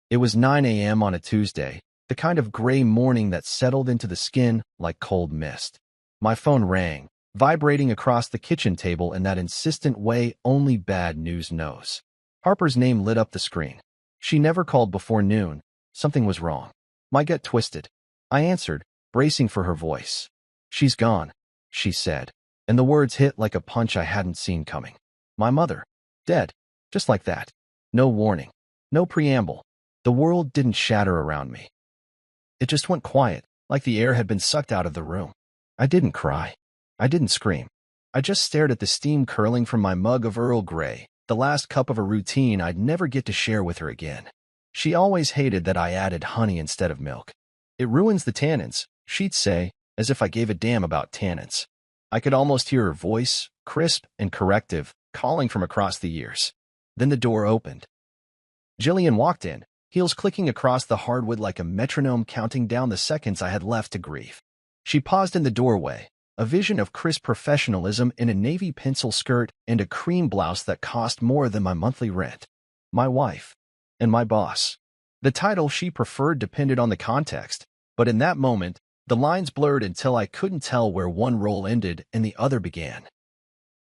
It was 9 a.m. on a Tuesday, the kind of gray morning that settled into the skin like cold mist. My phone rang, vibrating across the kitchen table in that insistent way only bad news knows. Harper's name lit up the screen. She never called before noon. Something was wrong. My gut twisted. I answered, bracing for her voice. "She's gone," she said, and the words hit like a punch I hadn't seen coming. My mother. Dead. Just like that. No warning. No preamble. The world didn't shatter around me. It just went quiet, like the air had been sucked out of the room. I didn't cry. I didn't scream. I just stared at the steam curling from my mug of Earl Grey, the last cup of a routine I'd never get to share with her again. She always hated that I added honey instead of milk. "It ruins the tannins," she'd say, as if I gave a damn about tannins. I could almost hear her voice, crisp and corrective, calling from across the years. Then the door opened. Jillian walked in, heels clicking across the hardwood like a metronome counting down the seconds I had left to grieve. She paused in the doorway, a vision of crisp professionalism in a navy pencil skirt and a cream blouse that cost more than my monthly rent. My wife. And my boss. The title she preferred depended on the context, but in that moment, the lines blurred until I couldn't tell where one role ended and the other began.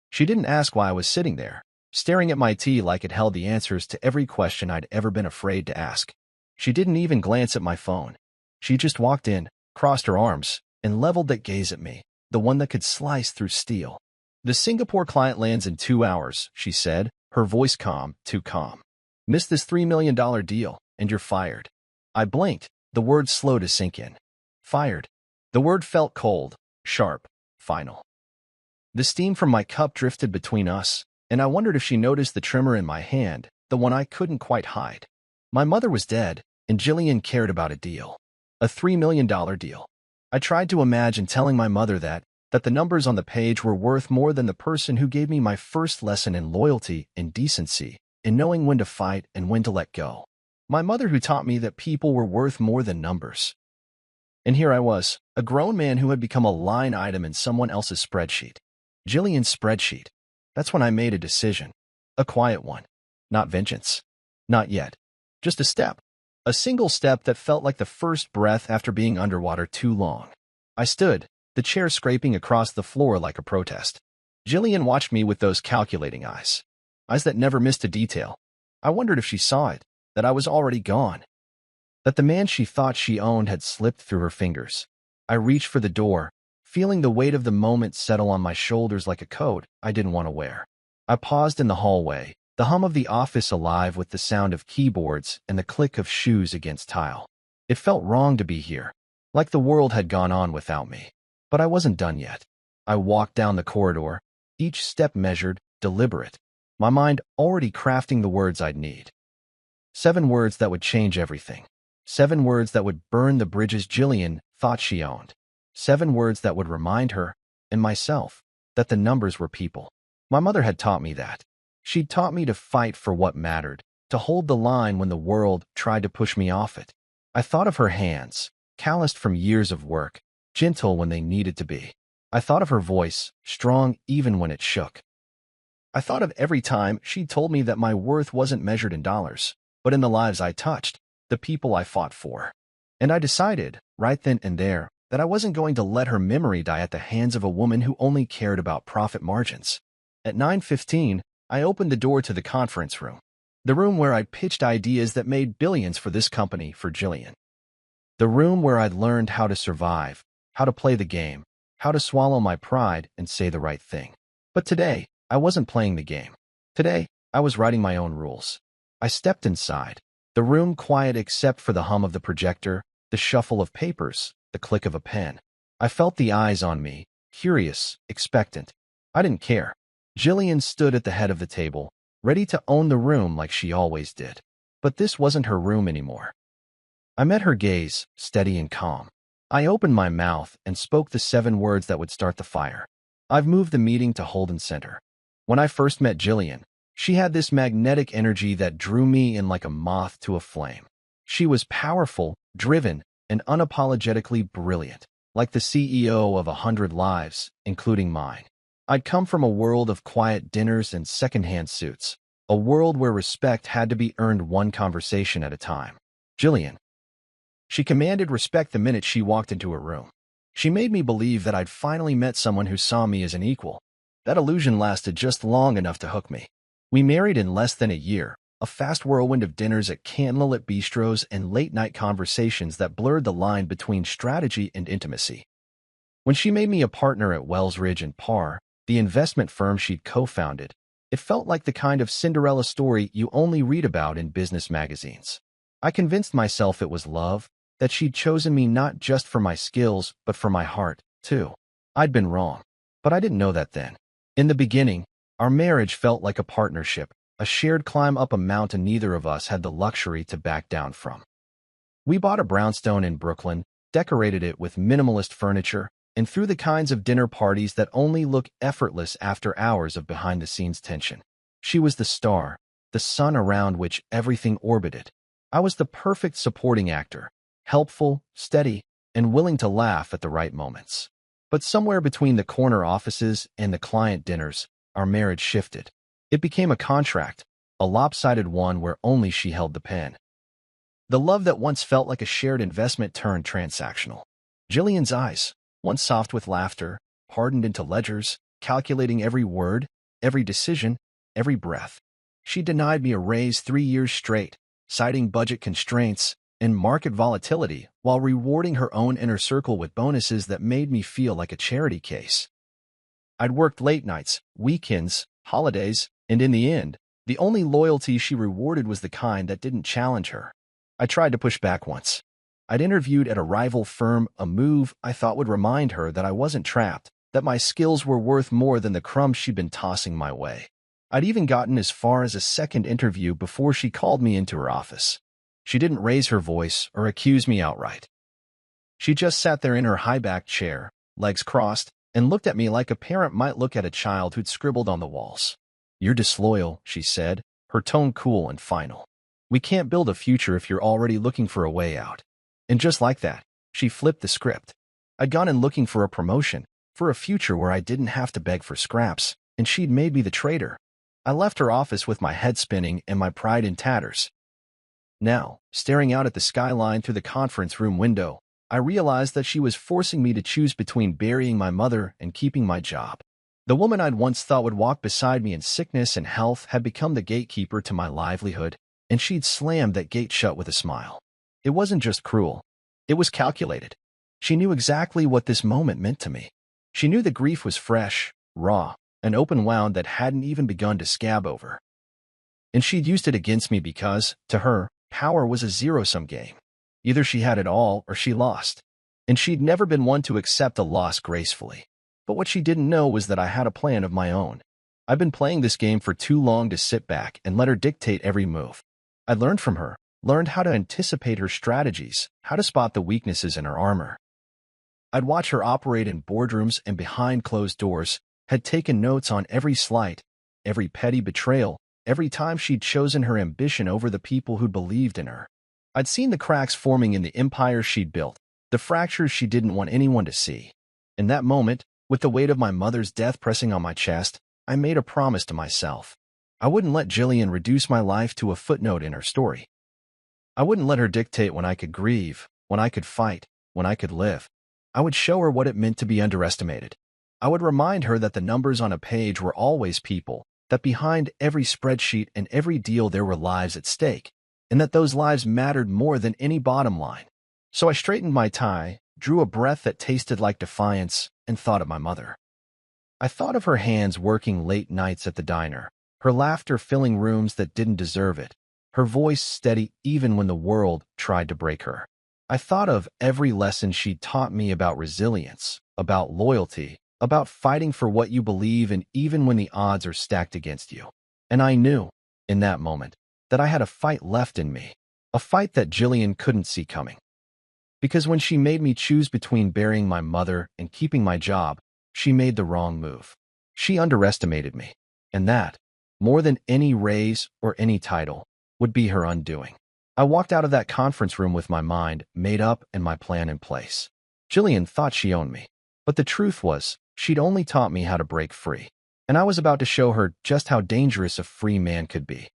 She didn't ask why I was sitting there, staring at my tea like it held the answers to every question I'd ever been afraid to ask. She didn't even glance at my phone. She just walked in, crossed her arms, and leveled that gaze at me, the one that could slice through steel. "The Singapore client lands in 2 hours," she said, her voice calm, too calm. "Missed this $3 million deal, and you're fired." I blinked, the word slow to sink in. Fired. The word felt cold, sharp, final. The steam from my cup drifted between us, and I wondered if she noticed the tremor in my hand, the one I couldn't quite hide. My mother was dead, and Jillian cared about a deal. A $3 million deal. I tried to imagine telling my mother that the numbers on the page were worth more than the person who gave me my first lesson in loyalty and decency, in knowing when to fight and when to let go. My mother who taught me that people were worth more than numbers. And here I was, a grown man who had become a line item in someone else's spreadsheet. Jillian's spreadsheet. That's when I made a decision. A quiet one. Not vengeance. Not yet. Just a step. A single step that felt like the first breath after being underwater too long. I stood, the chair scraping across the floor like a protest. Jillian watched me with those calculating eyes. Eyes that never missed a detail. I wondered if she saw it, that I was already gone. That the man she thought she owned had slipped through her fingers. I reached for the door, feeling the weight of the moment settle on my shoulders like a coat I didn't want to wear. I paused in the hallway, the hum of the office alive with the sound of keyboards and the click of shoes against tile. It felt wrong to be here, like the world had gone on without me. But I wasn't done yet. I walked down the corridor, each step measured, deliberate, my mind already crafting the words I'd need. 7 words that would change everything. 7 words that would burn the bridges Jillian thought she owned. 7 words that would remind her, and myself, that the numbers were people. My mother had taught me that. She'd taught me to fight for what mattered, to hold the line when the world tried to push me off it. I thought of her hands, calloused from years of work, gentle when they needed to be. I thought of her voice, strong even when it shook. I thought of every time she'd told me that my worth wasn't measured in dollars, but in the lives I touched, the people I fought for. And I decided, right then and there, that I wasn't going to let her memory die at the hands of a woman who only cared about profit margins. At 9:15, I opened the door to the conference room, the room where I'd pitched ideas that made billions for this company for Jillian. The room where I'd learned how to survive, how to play the game, how to swallow my pride and say the right thing. But today, I wasn't playing the game. Today, I was writing my own rules. I stepped inside, the room quiet except for the hum of the projector, the shuffle of papers, the click of a pen. I felt the eyes on me, curious, expectant. I didn't care. Jillian stood at the head of the table, ready to own the room like she always did. But this wasn't her room anymore. I met her gaze, steady and calm. I opened my mouth and spoke the 7 words that would start the fire. I've moved the meeting to Holden Center. When I first met Jillian, she had this magnetic energy that drew me in like a moth to a flame. She was powerful, driven, and unapologetically brilliant, like the CEO of 100 lives, including mine. I'd come from a world of quiet dinners and secondhand suits, a world where respect had to be earned one conversation at a time. Jillian. She commanded respect the minute she walked into her room. She made me believe that I'd finally met someone who saw me as an equal. That illusion lasted just long enough to hook me. We married in less than a year, a fast whirlwind of dinners at candlelit bistros and late-night conversations that blurred the line between strategy and intimacy. When she made me a partner at Wells Ridge and Parr, the investment firm she'd co-founded, it felt like the kind of Cinderella story you only read about in business magazines. I convinced myself it was love, that she'd chosen me not just for my skills, but for my heart, too. I'd been wrong, but I didn't know that then. In the beginning, our marriage felt like a partnership, a shared climb up a mountain neither of us had the luxury to back down from. We bought a brownstone in Brooklyn, decorated it with minimalist furniture, and threw the kinds of dinner parties that only look effortless after hours of behind-the-scenes tension. She was the star, the sun around which everything orbited. I was the perfect supporting actor, helpful, steady, and willing to laugh at the right moments. But somewhere between the corner offices and the client dinners, our marriage shifted. It became a contract, a lopsided one where only she held the pen. The love that once felt like a shared investment turned transactional. Jillian's eyes, once soft with laughter, hardened into ledgers, calculating every word, every decision, every breath. She denied me a raise 3 years straight, citing budget constraints and market volatility while rewarding her own inner circle with bonuses that made me feel like a charity case. I'd worked late nights, weekends, holidays, and in the end, the only loyalty she rewarded was the kind that didn't challenge her. I tried to push back once. I'd interviewed at a rival firm, a move I thought would remind her that I wasn't trapped, that my skills were worth more than the crumbs she'd been tossing my way. I'd even gotten as far as a second interview before she called me into her office. She didn't raise her voice or accuse me outright. She just sat there in her high-backed chair, legs crossed, and looked at me like a parent might look at a child who'd scribbled on the walls. "You're disloyal," she said, her tone cool and final. "We can't build a future if you're already looking for a way out." And just like that, she flipped the script. I'd gone in looking for a promotion, for a future where I didn't have to beg for scraps, and she'd made me the traitor. I left her office with my head spinning and my pride in tatters. Now, staring out at the skyline through the conference room window, I realized that she was forcing me to choose between burying my mother and keeping my job. The woman I'd once thought would walk beside me in sickness and health had become the gatekeeper to my livelihood, and she'd slammed that gate shut with a smile. It wasn't just cruel. It was calculated. She knew exactly what this moment meant to me. She knew the grief was fresh, raw, an open wound that hadn't even begun to scab over. And she'd used it against me because, to her, power was a zero-sum game. Either she had it all or she lost. And she'd never been one to accept a loss gracefully. But what she didn't know was that I had a plan of my own. I'd been playing this game for too long to sit back and let her dictate every move. I learned from her, learned how to anticipate her strategies, how to spot the weaknesses in her armor. I'd watch her operate in boardrooms and behind closed doors, had taken notes on every slight, every petty betrayal, every time she'd chosen her ambition over the people who'd believed in her. I'd seen the cracks forming in the empire she'd built, the fractures she didn't want anyone to see. In that moment, with the weight of my mother's death pressing on my chest, I made a promise to myself. I wouldn't let Jillian reduce my life to a footnote in her story. I wouldn't let her dictate when I could grieve, when I could fight, when I could live. I would show her what it meant to be underestimated. I would remind her that the numbers on a page were always people, that behind every spreadsheet and every deal there were lives at stake, and that those lives mattered more than any bottom line. So I straightened my tie, drew a breath that tasted like defiance, and thought of my mother. I thought of her hands working late nights at the diner, her laughter filling rooms that didn't deserve it, her voice steady even when the world tried to break her. I thought of every lesson she'd taught me about resilience, about loyalty, about fighting for what you believe in even when the odds are stacked against you. And I knew, in that moment, that I had a fight left in me, a fight that Jillian couldn't see coming. Because when she made me choose between burying my mother and keeping my job, she made the wrong move. She underestimated me, and that, more than any raise or any title, would be her undoing. I walked out of that conference room with my mind made up and my plan in place. Jillian thought she owned me, but the truth was, she'd only taught me how to break free, and I was about to show her just how dangerous a free man could be.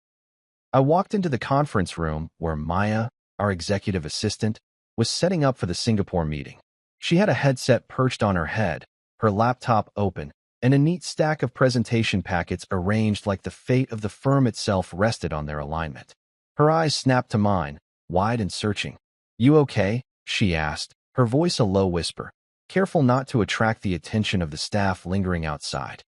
I walked into the conference room where Maya, our executive assistant, was setting up for the Singapore meeting. She had a headset perched on her head, her laptop open, and a neat stack of presentation packets arranged like the fate of the firm itself rested on their alignment. Her eyes snapped to mine, wide and searching. "You okay?" she asked, her voice a low whisper, careful not to attract the attention of the staff lingering outside.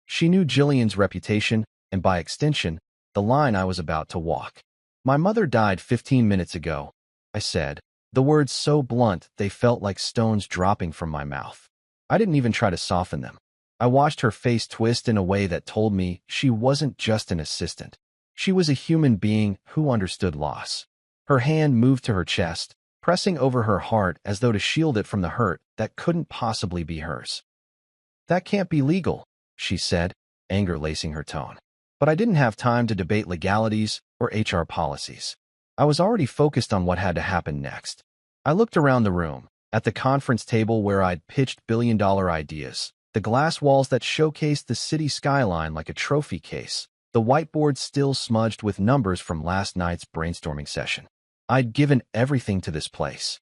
She knew Jillian's reputation, and by extension, the line I was about to walk. "My mother died 15 minutes ago," I said, the words so blunt they felt like stones dropping from my mouth. I didn't even try to soften them. I watched her face twist in a way that told me she wasn't just an assistant. She was a human being who understood loss. Her hand moved to her chest, pressing over her heart as though to shield it from the hurt that couldn't possibly be hers. "That can't be legal," she said, anger lacing her tone. But I didn't have time to debate legalities or HR policies. I was already focused on what had to happen next. I looked around the room, at the conference table where I'd pitched billion-dollar ideas, the glass walls that showcased the city skyline like a trophy case, the whiteboard still smudged with numbers from last night's brainstorming session. I'd given everything to this place.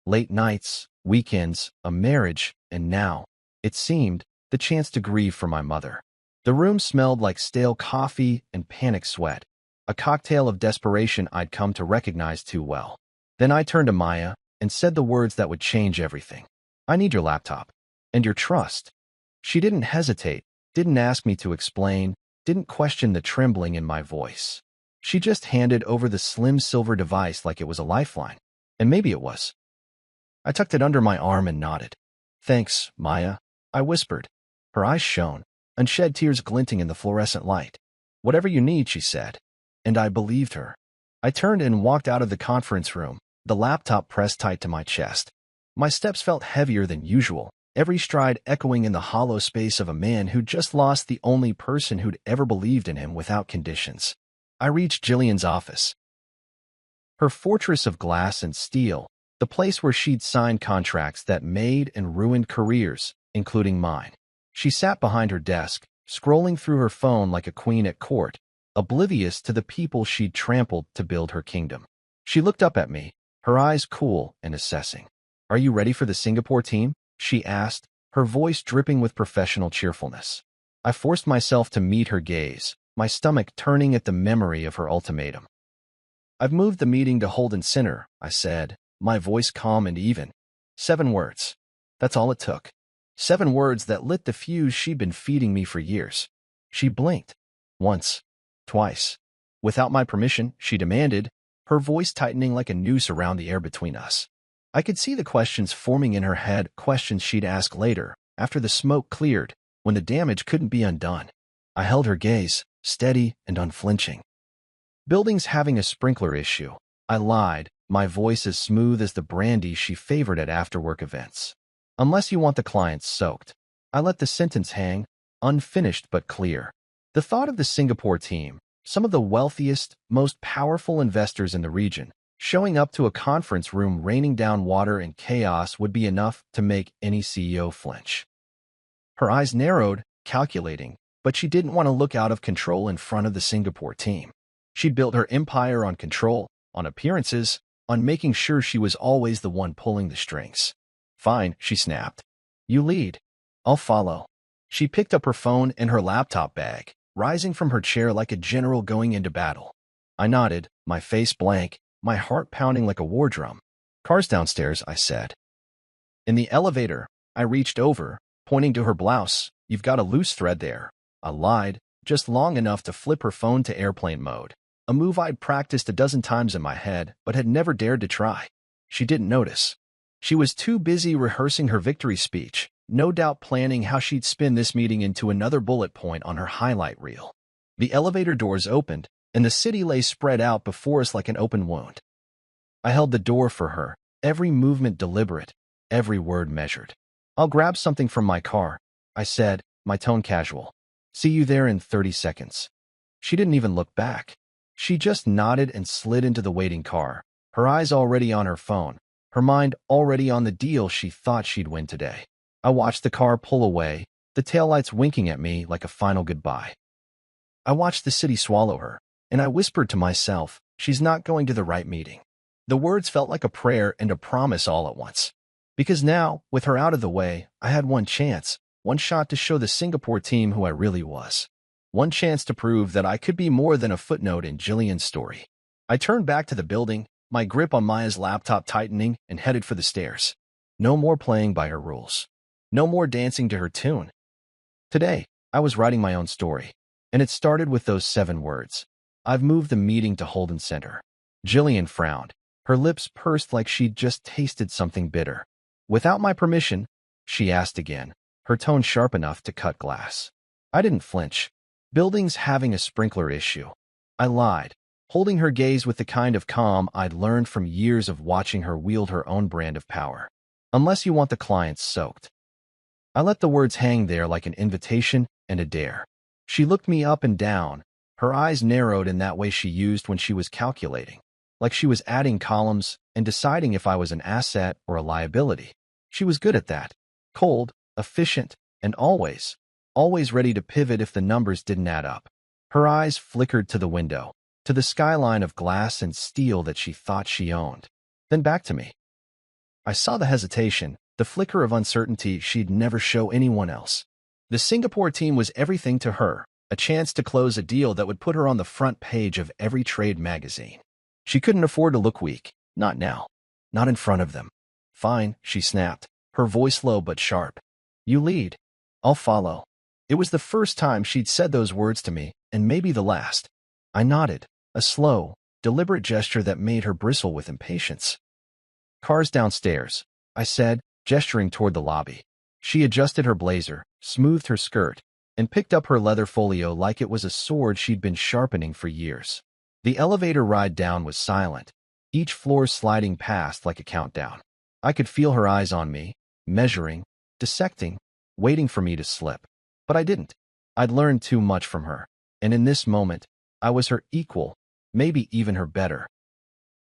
Late nights, weekends, a marriage, and now, it seemed, the chance to grieve for my mother. The room smelled like stale coffee and panic sweat, a cocktail of desperation I'd come to recognize too well. Then I turned to Maya and said the words that would change everything. "I need your laptop. And your trust." She didn't hesitate, didn't ask me to explain, didn't question the trembling in my voice. She just handed over the slim silver device like it was a lifeline. And maybe it was. I tucked it under my arm and nodded. "Thanks, Maya," I whispered. Her eyes shone, unshed tears glinting in the fluorescent light. "Whatever you need," she said. And I believed her. I turned and walked out of the conference room, the laptop pressed tight to my chest. My steps felt heavier than usual, every stride echoing in the hollow space of a man who'd just lost the only person who'd ever believed in him without conditions. I reached Jillian's office. Her fortress of glass and steel, the place where she'd signed contracts that made and ruined careers, including mine. She sat behind her desk, scrolling through her phone like a queen at court, oblivious to the people she'd trampled to build her kingdom. She looked up at me, her eyes cool and assessing. "Are you ready for the Singapore team?" she asked, her voice dripping with professional cheerfulness. I forced myself to meet her gaze, my stomach turning at the memory of her ultimatum. "I've moved the meeting to Holden Center," I said, my voice calm and even. 7 words. That's all it took. 7 words that lit the fuse she'd been feeding me for years. She blinked. Once. Twice. Without my permission, she demanded, her voice tightening like a noose around the air between us. I could see the questions forming in her head, questions she'd ask later, after the smoke cleared, when the damage couldn't be undone. I held her gaze, steady and unflinching. "Building's having a sprinkler issue," I lied, my voice as smooth as the brandy she favored at after-work events. "Unless you want the clients soaked." I let the sentence hang, unfinished but clear. The thought of the Singapore team, some of the wealthiest, most powerful investors in the region, showing up to a conference room raining down water and chaos would be enough to make any CEO flinch. Her eyes narrowed, calculating, but she didn't want to look out of control in front of the Singapore team. She'd built her empire on control, on appearances, on making sure she was always the one pulling the strings. "Fine," she snapped. "You lead. I'll follow." She picked up her phone and her laptop bag, rising from her chair like a general going into battle. I nodded, my face blank, my heart pounding like a war drum. "Car's downstairs," I said. In the elevator, I reached over, pointing to her blouse. "You've got a loose thread there." I lied, just long enough to flip her phone to airplane mode, a move I'd practiced a dozen times in my head but had never dared to try. She didn't notice. She was too busy rehearsing her victory speech, no doubt planning how she'd spin this meeting into another bullet point on her highlight reel. The elevator doors opened, and the city lay spread out before us like an open wound. I held the door for her, every movement deliberate, every word measured. "I'll grab something from my car," I said, my tone casual. "See you there in 30 seconds. She didn't even look back. She just nodded and slid into the waiting car, her eyes already on her phone, her mind already on the deal she thought she'd win today. I watched the car pull away, the taillights winking at me like a final goodbye. I watched the city swallow her, and I whispered to myself, she's not going to the right meeting. The words felt like a prayer and a promise all at once. Because now, with her out of the way, I had one chance, one shot to show the Singapore team who I really was. One chance to prove that I could be more than a footnote in Jillian's story. I turned back to the building, my grip on Maya's laptop tightening, and headed for the stairs. No more playing by her rules. No more dancing to her tune. Today, I was writing my own story, and it started with those 7 words. I've moved the meeting to Holden Center. Jillian frowned. Her lips pursed like she'd just tasted something bitter. Without my permission, she asked again, her tone sharp enough to cut glass. I didn't flinch. Building's having a sprinkler issue. I lied, holding her gaze with the kind of calm I'd learned from years of watching her wield her own brand of power. Unless you want the clients soaked. I let the words hang there like an invitation and a dare. She looked me up and down, her eyes narrowed in that way she used when she was calculating, like she was adding columns and deciding if I was an asset or a liability. She was good at that. Cold, efficient, and always ready to pivot if the numbers didn't add up. Her eyes flickered to the window, to the skyline of glass and steel that she thought she owned. Then back to me. I saw the hesitation, the flicker of uncertainty she'd never show anyone else. The Singapore team was everything to her, a chance to close a deal that would put her on the front page of every trade magazine. She couldn't afford to look weak, not now, not in front of them. Fine, she snapped, her voice low but sharp. You lead. I'll follow. It was the first time she'd said those words to me, and maybe the last. I nodded, a slow, deliberate gesture that made her bristle with impatience. Cars downstairs, I said, gesturing toward the lobby. She adjusted her blazer, smoothed her skirt, and picked up her leather folio like it was a sword she'd been sharpening for years. The elevator ride down was silent, each floor sliding past like a countdown. I could feel her eyes on me, measuring, dissecting, waiting for me to slip. But I didn't. I'd learned too much from her, and in this moment, I was her equal, maybe even her better.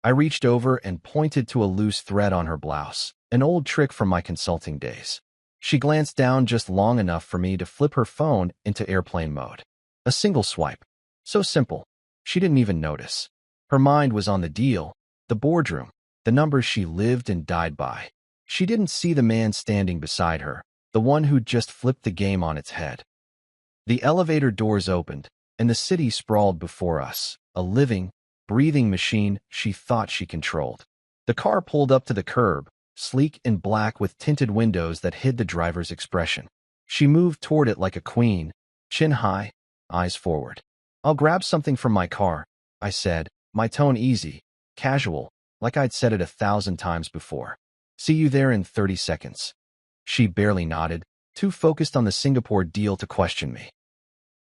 I reached over and pointed to a loose thread on her blouse, an old trick from my consulting days. She glanced down just long enough for me to flip her phone into airplane mode. A single swipe. So simple. She didn't even notice. Her mind was on the deal, the boardroom, the numbers she lived and died by. She didn't see the man standing beside her, the one who'd just flipped the game on its head. The elevator doors opened, and the city sprawled before us, a living, breathing machine she thought she controlled. The car pulled up to the curb, sleek and black with tinted windows that hid the driver's expression. She moved toward it like a queen, chin high, eyes forward. I'll grab something from my car, I said, my tone easy, casual, like I'd said it 1,000 times before. See you there in 30 seconds. She barely nodded, too focused on the Singapore deal to question me.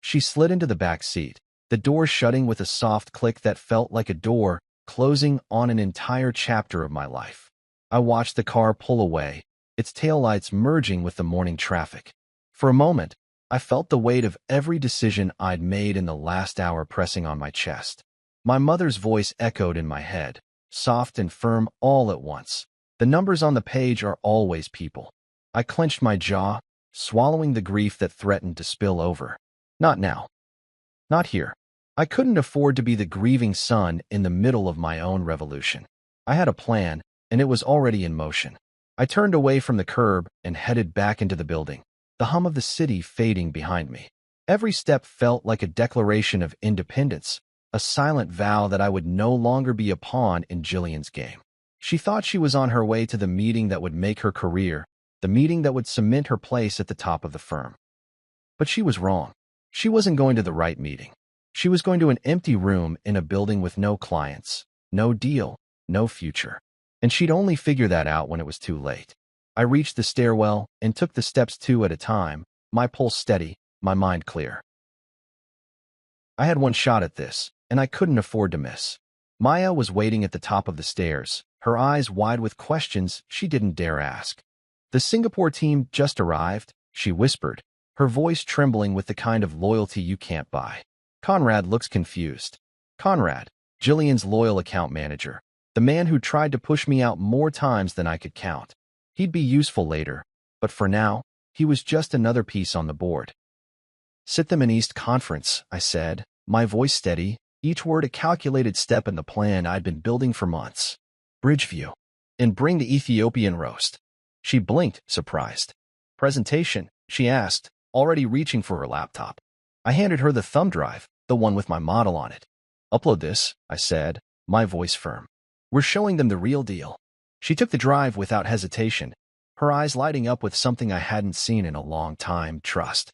She slid into the back seat, the door shutting with a soft click that felt like a door closing on an entire chapter of my life. I watched the car pull away, its taillights merging with the morning traffic. For a moment, I felt the weight of every decision I'd made in the last hour pressing on my chest. My mother's voice echoed in my head, soft and firm all at once. The numbers on the page are always people. I clenched my jaw, swallowing the grief that threatened to spill over. Not now. Not here. I couldn't afford to be the grieving son in the middle of my own revolution. I had a plan, and it was already in motion. I turned away from the curb and headed back into the building, the hum of the city fading behind me. Every step felt like a declaration of independence, a silent vow that I would no longer be a pawn in Jillian's game. She thought she was on her way to the meeting that would make her career, the meeting that would cement her place at the top of the firm. But she was wrong. She wasn't going to the right meeting. She was going to an empty room in a building with no clients, no deal, no future. And she'd only figure that out when it was too late. I reached the stairwell and took the steps 2 at a time, my pulse steady, my mind clear. I had one shot at this, and I couldn't afford to miss. Maya was waiting at the top of the stairs, her eyes wide with questions she didn't dare ask. The Singapore team just arrived, she whispered, her voice trembling with the kind of loyalty you can't buy. Conrad looks confused. Conrad, Jillian's loyal account manager, the man who tried to push me out more times than I could count. He'd be useful later, but for now, he was just another piece on the board. Sit them in East Conference, I said, my voice steady, each word a calculated step in the plan I'd been building for months. Bridgeview. And bring the Ethiopian roast. She blinked, surprised. Presentation, she asked, already reaching for her laptop. I handed her the thumb drive, the one with my model on it. Upload this, I said, my voice firm. We're showing them the real deal. She took the drive without hesitation, her eyes lighting up with something I hadn't seen in a long time: trust.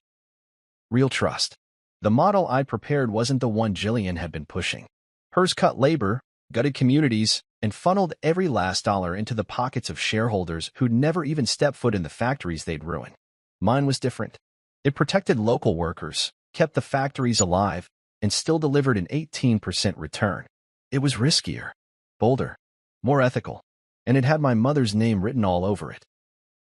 Real trust. The model I'd prepared wasn't the one Jillian had been pushing. Hers cut labor, gutted communities, and funneled every last dollar into the pockets of shareholders who'd never even stepped foot in the factories they'd ruin. Mine was different. It protected local workers, kept the factories alive, and still delivered an 18% return. It was riskier, bolder, more ethical, and it had my mother's name written all over it.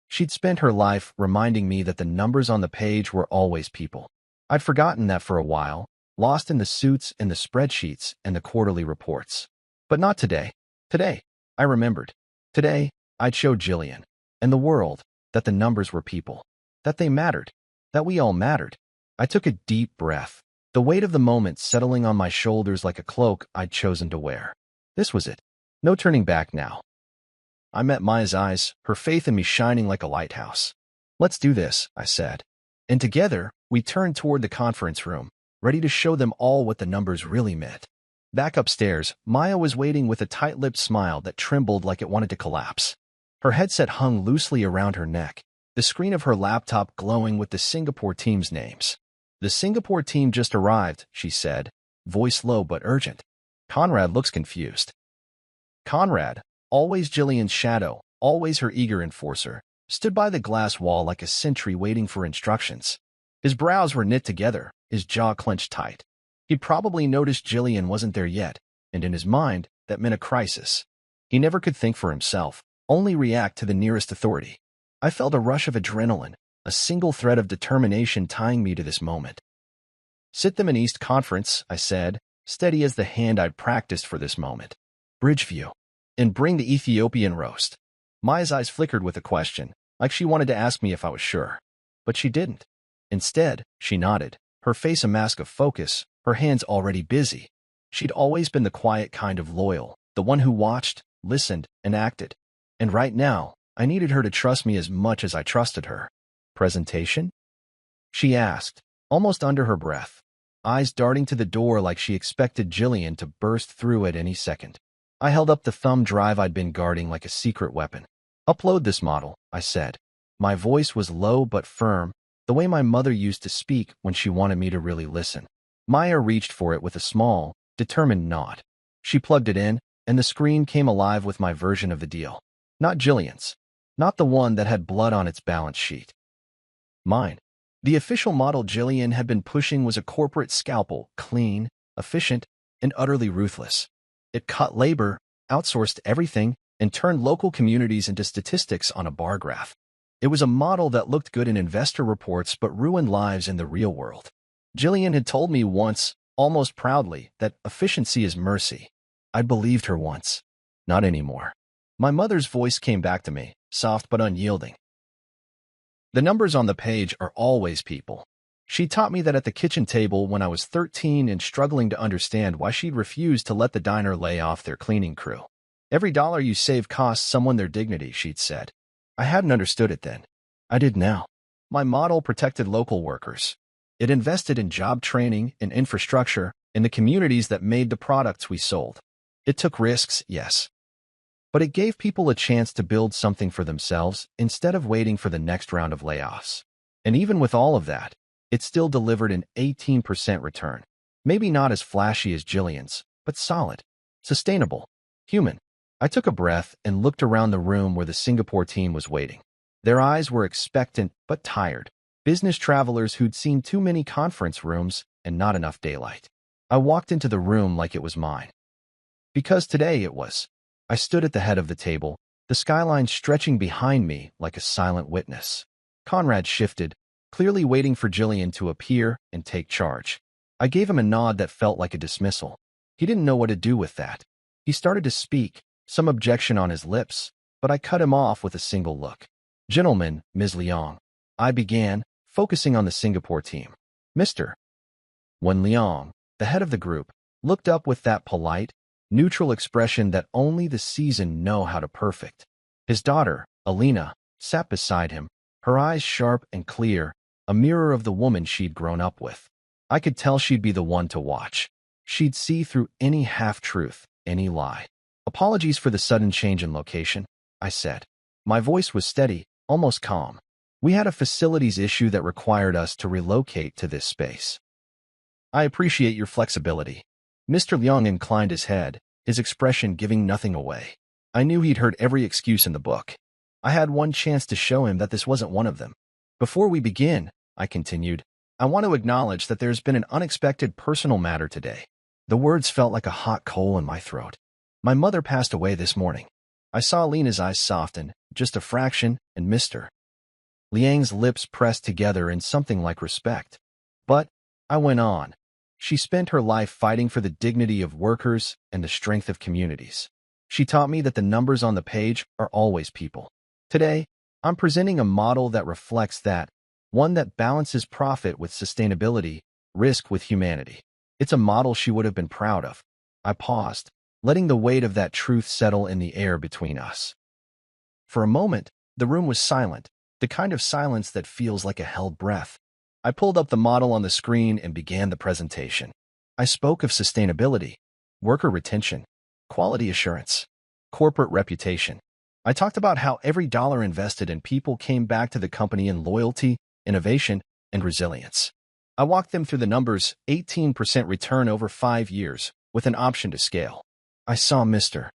She'd spent her life reminding me that the numbers on the page were always people. I'd forgotten that for a while, lost in the suits and the spreadsheets and the quarterly reports. But not today. Today, I remembered. Today, I'd show Jillian and the world that the numbers were people, that they mattered, that we all mattered. I took a deep breath, the weight of the moment settling on my shoulders like a cloak I'd chosen to wear. This was it. No turning back now. I met Maya's eyes, her faith in me shining like a lighthouse. Let's do this, I said. And together, we turned toward the conference room, ready to show them all what the numbers really meant. Back upstairs, Maya was waiting with a tight-lipped smile that trembled like it wanted to collapse. Her headset hung loosely around her neck, the screen of her laptop glowing with the Singapore team's names. The Singapore team just arrived, she said, voice low but urgent. Conrad looks confused. Conrad, always Jillian's shadow, always her eager enforcer, stood by the glass wall like a sentry waiting for instructions. His brows were knit together, his jaw clenched tight. He'd probably noticed Jillian wasn't there yet, and in his mind, that meant a crisis. He never could think for himself, only react to the nearest authority. I felt a rush of adrenaline, a single thread of determination tying me to this moment. Sit them in East Conference, I said, steady as the hand I'd practiced for this moment. Bridgeview. And bring the Ethiopian roast. Maya's eyes flickered with a question, like she wanted to ask me if I was sure. But she didn't. Instead, she nodded, her face a mask of focus, her hands already busy. She'd always been the quiet kind of loyal, the one who watched, listened, and acted. And right now, I needed her to trust me as much as I trusted her. Presentation? She asked, almost under her breath, eyes darting to the door like she expected Jillian to burst through at any second. I held up the thumb drive I'd been guarding like a secret weapon. Upload this model, I said. My voice was low but firm, the way my mother used to speak when she wanted me to really listen. Maya reached for it with a small, determined nod. She plugged it in, and the screen came alive with my version of the deal. Not Jillian's. Not the one that had blood on its balance sheet. Mine. The official model Jillian had been pushing was a corporate scalpel, clean, efficient, and utterly ruthless. It cut labor, outsourced everything, and turned local communities into statistics on a bar graph. It was a model that looked good in investor reports but ruined lives in the real world. Jillian had told me once, almost proudly, that efficiency is mercy. I'd believed her once. Not anymore. My mother's voice came back to me, soft but unyielding. The numbers on the page are always people. She taught me that at the kitchen table when I was 13 and struggling to understand why she'd refused to let the diner lay off their cleaning crew. Every dollar you save costs someone their dignity, she'd said. I hadn't understood it then. I did now. My model protected local workers. It invested in job training and infrastructure in the communities that made the products we sold. It took risks, yes. But it gave people a chance to build something for themselves instead of waiting for the next round of layoffs. And even with all of that, it still delivered an 18% return. Maybe not as flashy as Jillian's, but solid, sustainable, human. I took a breath and looked around the room where the Singapore team was waiting. Their eyes were expectant but tired, business travelers who'd seen too many conference rooms and not enough daylight. I walked into the room like it was mine. Because today it was. I stood at the head of the table, the skyline stretching behind me like a silent witness. Conrad shifted, clearly waiting for Jillian to appear and take charge. I gave him a nod that felt like a dismissal. He didn't know what to do with that. He started to speak, some objection on his lips, but I cut him off with a single look. Gentlemen, Ms. Leong. I began, focusing on the Singapore team. Mr. When Leong, the head of the group, looked up with that polite, neutral expression that only the seasoned know how to perfect. His daughter, Alina, sat beside him, her eyes sharp and clear, a mirror of the woman she'd grown up with. I could tell she'd be the one to watch. She'd see through any half-truth, any lie. "Apologies for the sudden change in location," I said. My voice was steady, almost calm. "We had a facilities issue that required us to relocate to this space." "I appreciate your flexibility." Mr. Leung inclined his head, his expression giving nothing away. I knew he'd heard every excuse in the book. I had one chance to show him that this wasn't one of them. "Before we begin," I continued, "I want to acknowledge that there's been an unexpected personal matter today." The words felt like a hot coal in my throat. "My mother passed away this morning." I saw Lena's eyes soften, just a fraction, and Mr. Liang's lips pressed together in something like respect. "But," I went on, "she spent her life fighting for the dignity of workers and the strength of communities. She taught me that the numbers on the page are always people." Today, I'm presenting a model that reflects that, one that balances profit with sustainability, risk with humanity. It's a model she would have been proud of. I paused, letting the weight of that truth settle in the air between us. For a moment, the room was silent, the kind of silence that feels like a held breath. I pulled up the model on the screen and began the presentation. I spoke of sustainability, worker retention, quality assurance, corporate reputation. I talked about how every dollar invested in people came back to the company in loyalty, innovation, and resilience. I walked them through the numbers: 18% return over 5 years, with an option to scale. I saw Mr.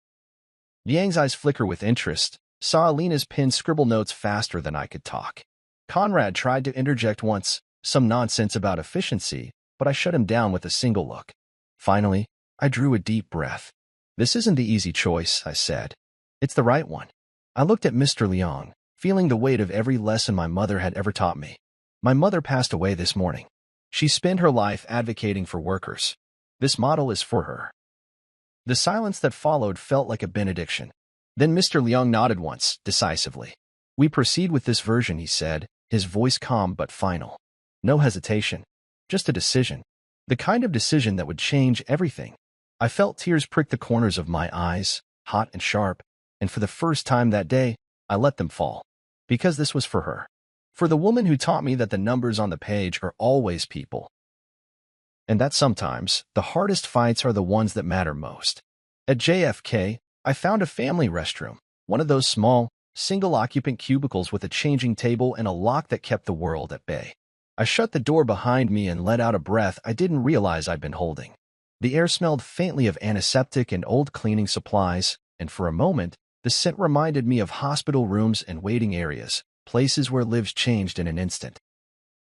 Liang's eyes flicker with interest, saw Alina's pen scribble notes faster than I could talk. Conrad tried to interject once, some nonsense about efficiency, but I shut him down with a single look. Finally, I drew a deep breath. "This isn't the easy choice," I said. "It's the right one." I looked at Mr. Liang, feeling the weight of every lesson my mother had ever taught me. My mother passed away this morning. She spent her life advocating for workers. This model is for her. The silence that followed felt like a benediction. Then Mr. Liang nodded once, decisively. "We proceed with this version," he said, his voice calm but final. No hesitation, just a decision. The kind of decision that would change everything. I felt tears prick the corners of my eyes, hot and sharp, and for the first time that day, I let them fall. Because this was for her. For the woman who taught me that the numbers on the page are always people. And that sometimes, the hardest fights are the ones that matter most. At JFK, I found a family restroom, one of those small, single-occupant cubicles with a changing table and a lock that kept the world at bay. I shut the door behind me and let out a breath I didn't realize I'd been holding. The air smelled faintly of antiseptic and old cleaning supplies, and for a moment, the scent reminded me of hospital rooms and waiting areas, places where lives changed in an instant.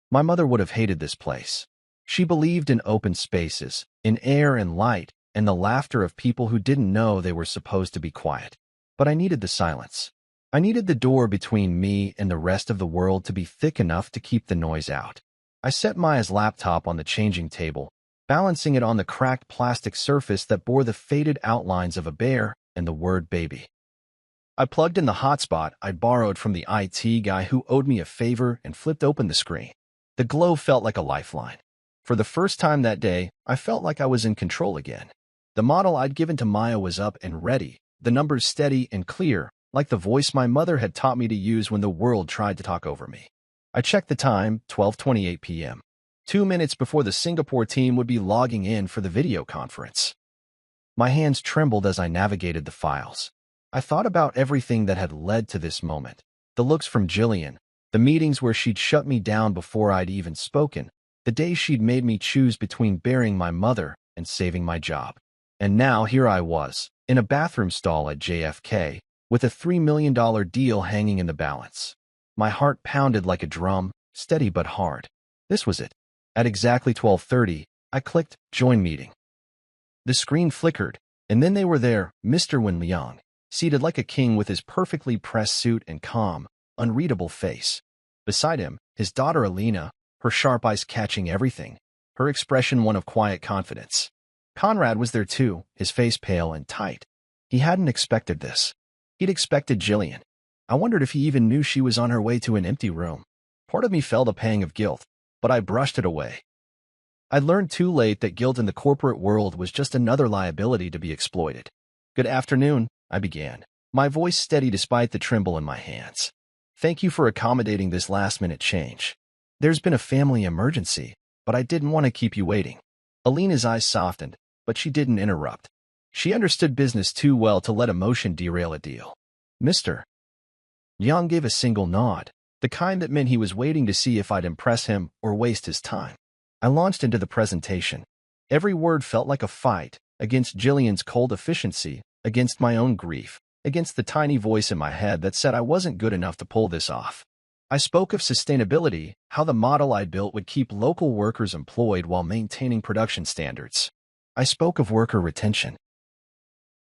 My mother would have hated this place. She believed in open spaces, in air and light, and the laughter of people who didn't know they were supposed to be quiet. But I needed the silence. I needed the door between me and the rest of the world to be thick enough to keep the noise out. I set Maya's laptop on the changing table, balancing it on the cracked plastic surface that bore the faded outlines of a bear and the word baby. I plugged in the hotspot I'd borrowed from the IT guy who owed me a favor and flipped open the screen. The glow felt like a lifeline. For the first time that day, I felt like I was in control again. The model I'd given to Maya was up and ready, the numbers steady and clear, like the voice my mother had taught me to use when the world tried to talk over me. I checked the time, 12:28 p.m. 2 minutes before the Singapore team would be logging in for the video conference. My hands trembled as I navigated the files. I thought about everything that had led to this moment. The looks from Jillian, the meetings where she'd shut me down before I'd even spoken, the days she'd made me choose between burying my mother and saving my job. And now here I was, in a bathroom stall at JFK, with a $3 million deal hanging in the balance. My heart pounded like a drum, steady but hard. This was it. At exactly 12:30, I clicked Join Meeting. The screen flickered, and then they were there, Mr. Wen Liang, seated like a king with his perfectly pressed suit and calm, unreadable face. Beside him, his daughter Alina, her sharp eyes catching everything, her expression one of quiet confidence. Conrad was there too, his face pale and tight. He hadn't expected this. He'd expected Jillian. I wondered if he even knew she was on her way to an empty room. Part of me felt a pang of guilt, but I brushed it away. I'd learned too late that guilt in the corporate world was just another liability to be exploited. Good afternoon, I began, my voice steady despite the tremble in my hands. Thank you for accommodating this last-minute change. There's been a family emergency, but I didn't want to keep you waiting. Alina's eyes softened, but she didn't interrupt. She understood business too well to let emotion derail a deal. Mr. Yang gave a single nod, the kind that meant he was waiting to see if I'd impress him or waste his time. I launched into the presentation. Every word felt like a fight, against Jillian's cold efficiency, against my own grief, against the tiny voice in my head that said I wasn't good enough to pull this off. I spoke of sustainability, how the model I'd built would keep local workers employed while maintaining production standards. I spoke of worker retention,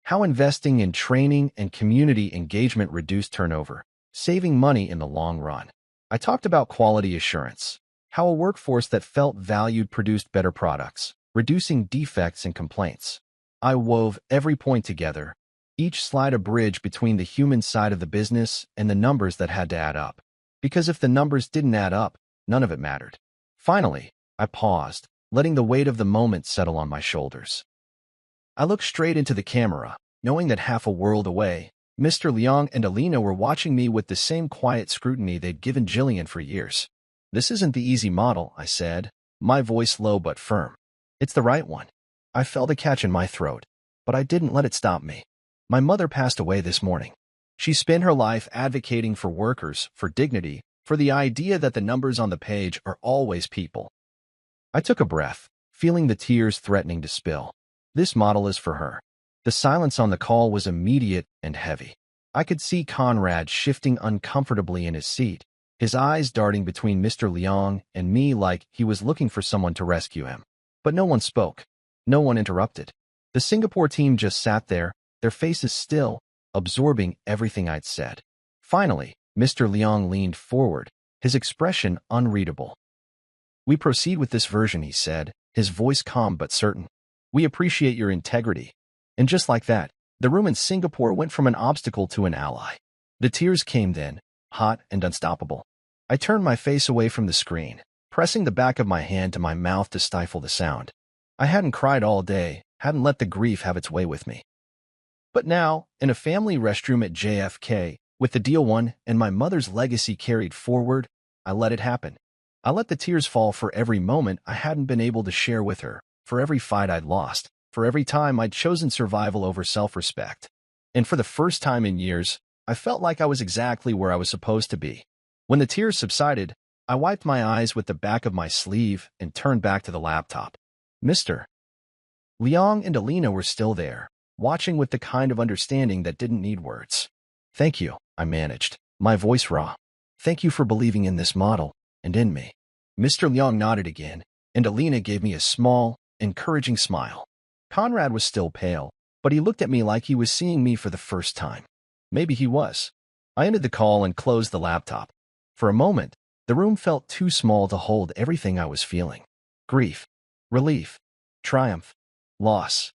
how investing in training and community engagement reduced turnover, saving money in the long run. I talked about quality assurance, how a workforce that felt valued produced better products, reducing defects and complaints. I wove every point together, each slide a bridge between the human side of the business and the numbers that had to add up. Because if the numbers didn't add up, none of it mattered. Finally, I paused, letting the weight of the moment settle on my shoulders. I looked straight into the camera, knowing that half a world away, Mr. Liang and Alina were watching me with the same quiet scrutiny they'd given Jillian for years. This isn't the easy model, I said, my voice low but firm. It's the right one. I felt a catch in my throat, but I didn't let it stop me. My mother passed away this morning. She spent her life advocating for workers, for dignity, for the idea that the numbers on the page are always people. I took a breath, feeling the tears threatening to spill. This model is for her. The silence on the call was immediate and heavy. I could see Conrad shifting uncomfortably in his seat, his eyes darting between Mr. Liang and me like he was looking for someone to rescue him. But no one spoke. No one interrupted. The Singapore team just sat there, their faces still, absorbing everything I'd said. Finally, Mr. Liang leaned forward, his expression unreadable. We proceed with this version, he said, his voice calm but certain. We appreciate your integrity. And just like that, the room in Singapore went from an obstacle to an ally. The tears came then, hot and unstoppable. I turned my face away from the screen, pressing the back of my hand to my mouth to stifle the sound. I hadn't cried all day, hadn't let the grief have its way with me. But now, in a family restroom at JFK, with the deal won and my mother's legacy carried forward, I let it happen. I let the tears fall for every moment I hadn't been able to share with her, for every fight I'd lost, for every time I'd chosen survival over self-respect. And for the first time in years, I felt like I was exactly where I was supposed to be. When the tears subsided, I wiped my eyes with the back of my sleeve and turned back to the laptop. Mr. Liang and Alina were still there, watching with the kind of understanding that didn't need words. Thank you, I managed, my voice raw. Thank you for believing in this model, and in me. Mr. Liang nodded again, and Alina gave me a small, encouraging smile. Conrad was still pale, but he looked at me like he was seeing me for the first time. Maybe he was. I ended the call and closed the laptop. For a moment, the room felt too small to hold everything I was feeling. Grief, relief, triumph, loss.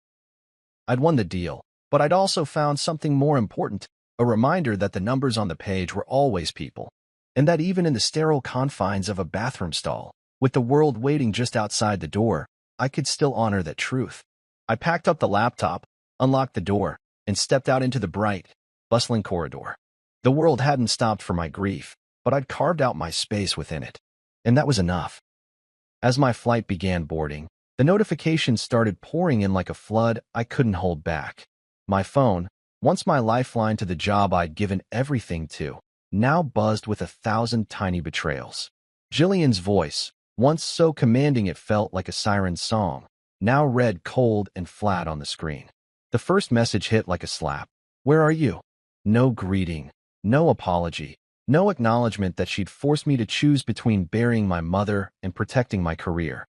I'd won the deal, but I'd also found something more important, a reminder that the numbers on the page were always people, and that even in the sterile confines of a bathroom stall, with the world waiting just outside the door, I could still honor that truth. I packed up the laptop, unlocked the door, and stepped out into the bright, bustling corridor. The world hadn't stopped for my grief, but I'd carved out my space within it, and that was enough. As my flight began boarding, the notifications started pouring in like a flood I couldn't hold back. My phone, once my lifeline to the job I'd given everything to, now buzzed with 1,000 tiny betrayals. Jillian's voice, once so commanding it felt like a siren's song, now read cold and flat on the screen. The first message hit like a slap. Where are you? No greeting, no apology, no acknowledgement that she'd forced me to choose between burying my mother and protecting my career.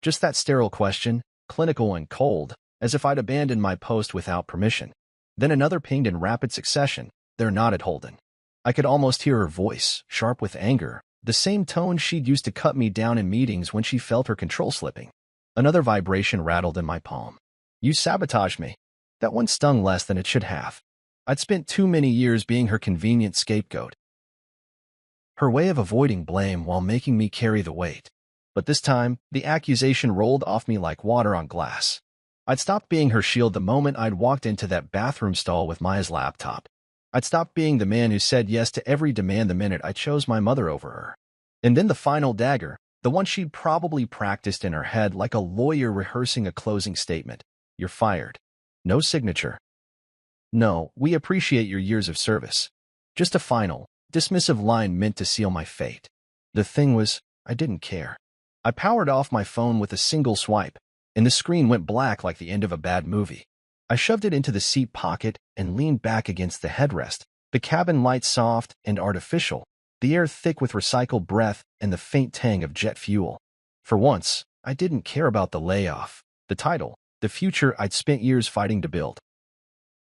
Just that sterile question, clinical and cold, as if I'd abandoned my post without permission. Then another pinged in rapid succession. They're not at Holden. I could almost hear her voice, sharp with anger, the same tone she'd used to cut me down in meetings when she felt her control slipping. Another vibration rattled in my palm. You sabotaged me. That one stung less than it should have. I'd spent too many years being her convenient scapegoat. Her way of avoiding blame while making me carry the weight. But this time, the accusation rolled off me like water on glass. I'd stopped being her shield the moment I'd walked into that bathroom stall with Maya's laptop. I'd stopped being the man who said yes to every demand the minute I chose my mother over her. And then the final dagger, the one she'd probably practiced in her head like a lawyer rehearsing a closing statement. You're fired. No signature. No, we appreciate your years of service. Just a final, dismissive line meant to seal my fate. The thing was, I didn't care. I powered off my phone with a single swipe, and the screen went black like the end of a bad movie. I shoved it into the seat pocket and leaned back against the headrest, the cabin light soft and artificial, the air thick with recycled breath and the faint tang of jet fuel. For once, I didn't care about the layoff, the title, the future I'd spent years fighting to build.